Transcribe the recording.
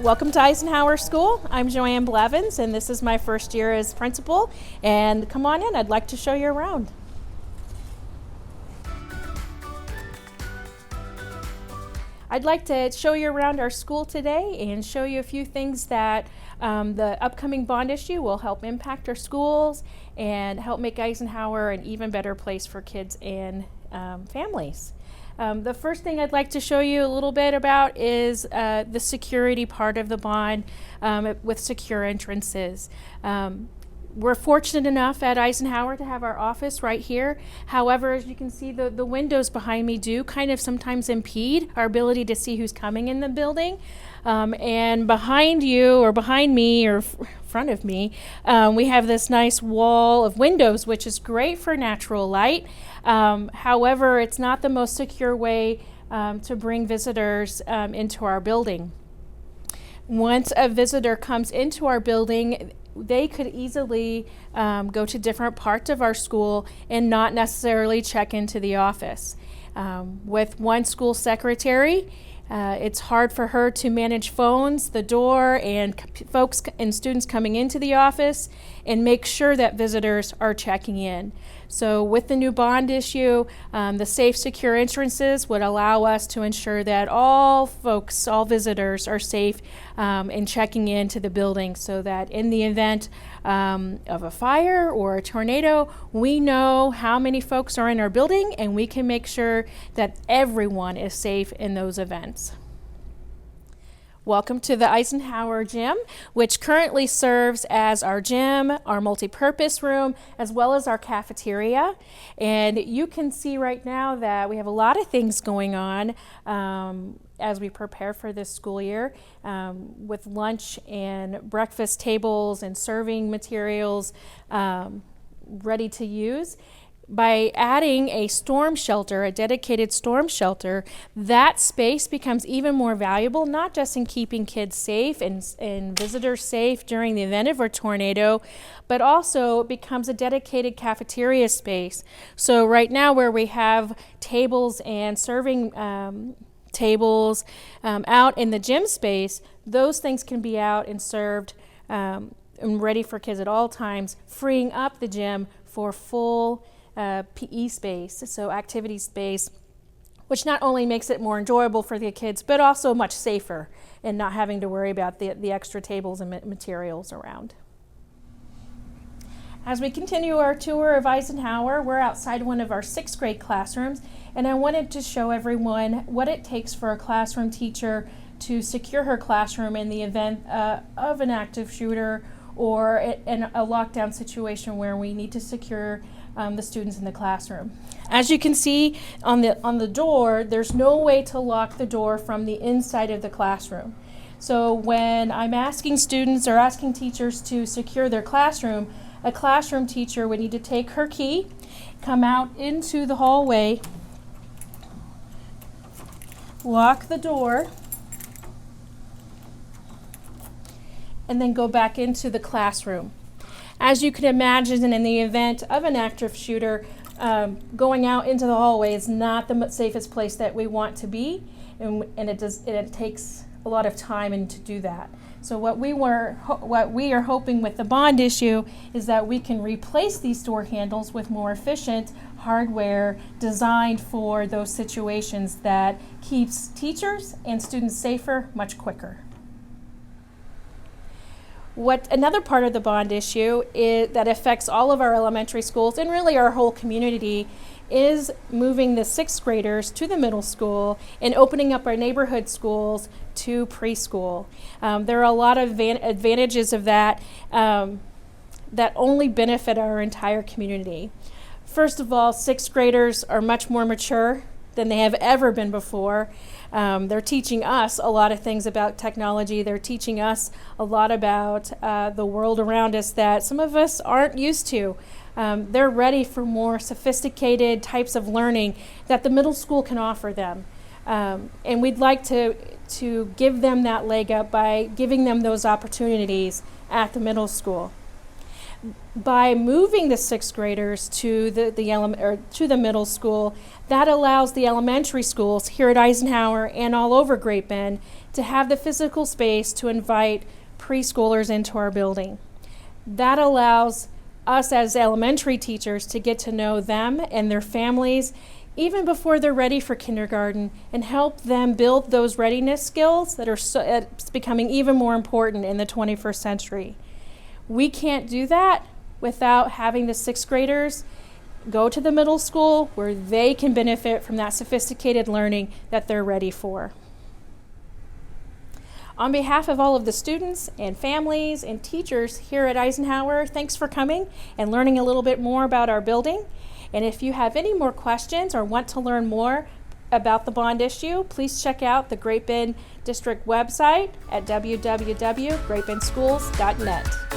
Welcome to Eisenhower School. I'm Joanne Blevins, and this is my first year as principal. And come on in, I'd like to show you around. I'd like to show you around our school today and show you a few things that the upcoming bond issue will help impact our schools and help make Eisenhower an even better place for kids and families. The first thing I'd like to show you a little bit about is the security part of the bond with secure entrances. We're fortunate enough at Eisenhower to have our office right here. However, as you can see, the windows behind me do kind of sometimes impede our ability to see who's coming in the building. And behind you, or behind me, or front of me, we have this nice wall of windows, which is great for natural light. However, it's not the most secure way to bring visitors into our building. Once a visitor comes into our building, they could easily go to different parts of our school and not necessarily check into the office. With one school secretary, it's hard for her to manage phones, the door, and folks and students coming into the office and make sure that visitors are checking in. So with the new bond issue, the safe, secure entrances would allow us to ensure that all folks, all visitors are safe in checking into the building, so that in the event of a fire or a tornado, we know how many folks are in our building and we can make sure that everyone is safe in those events. Welcome to the Eisenhower Gym, which currently serves as our gym, our multi-purpose room, as well as our cafeteria. And you can see right now that we have a lot of things going on as we prepare for this school year, with lunch and breakfast tables and serving materials ready to use. By adding a storm shelter, a dedicated storm shelter, that space becomes even more valuable, not just in keeping kids safe and visitors safe during the event of a tornado, but also it becomes a dedicated cafeteria space. So right now, where we have tables and serving tables out in the gym space, those things can be out and served and ready for kids at all times, freeing up the gym for full PE space, so activity space, which not only makes it more enjoyable for the kids, but also much safer and not having to worry about the extra tables and materials around. As we continue our tour of Eisenhower, we're outside one of our 6th grade classrooms, and I wanted to show everyone what it takes for a classroom teacher to secure her classroom in the event of an active shooter or in a lockdown situation where we need to secure the students in the classroom. As you can see on the door, there's no way to lock the door from the inside of the classroom. So when I'm asking students or asking teachers to secure their classroom, a classroom teacher would need to take her key, come out into the hallway, lock the door, and then go back into the classroom. As you can imagine, in the event of an active shooter, going out into the hallway is not the safest place that we want to be, and it takes a lot of time to do that. So what we are hoping with the bond issue is that we can replace these door handles with more efficient hardware designed for those situations that keeps teachers and students safer much quicker. Another part of the bond issue that affects all of our elementary schools and really our whole community is moving the 6th graders to the middle school and opening up our neighborhood schools to preschool. There are a lot of advantages of that that only benefit our entire community. First of all, 6th graders are much more mature than they have ever been before. They're teaching us a lot of things about technology. They're teaching us a lot about the world around us that some of us aren't used to. They're ready for more sophisticated types of learning that the middle school can offer them. And we'd like to give them that leg up by giving them those opportunities at the middle school. By moving the sixth graders to the middle school, that allows the elementary schools here at Eisenhower and all over Great Bend to have the physical space to invite preschoolers into our building. That allows us as elementary teachers to get to know them and their families even before they're ready for kindergarten, and help them build those readiness skills that are it's becoming even more important in the 21st century. We can't do that without having the sixth graders go to the middle school where they can benefit from that sophisticated learning that they're ready for. On behalf of all of the students and families and teachers here at Eisenhower, thanks for coming and learning a little bit more about our building. And if you have any more questions or want to learn more about the bond issue, please check out the Great Bend District website at www.greatbendschools.net.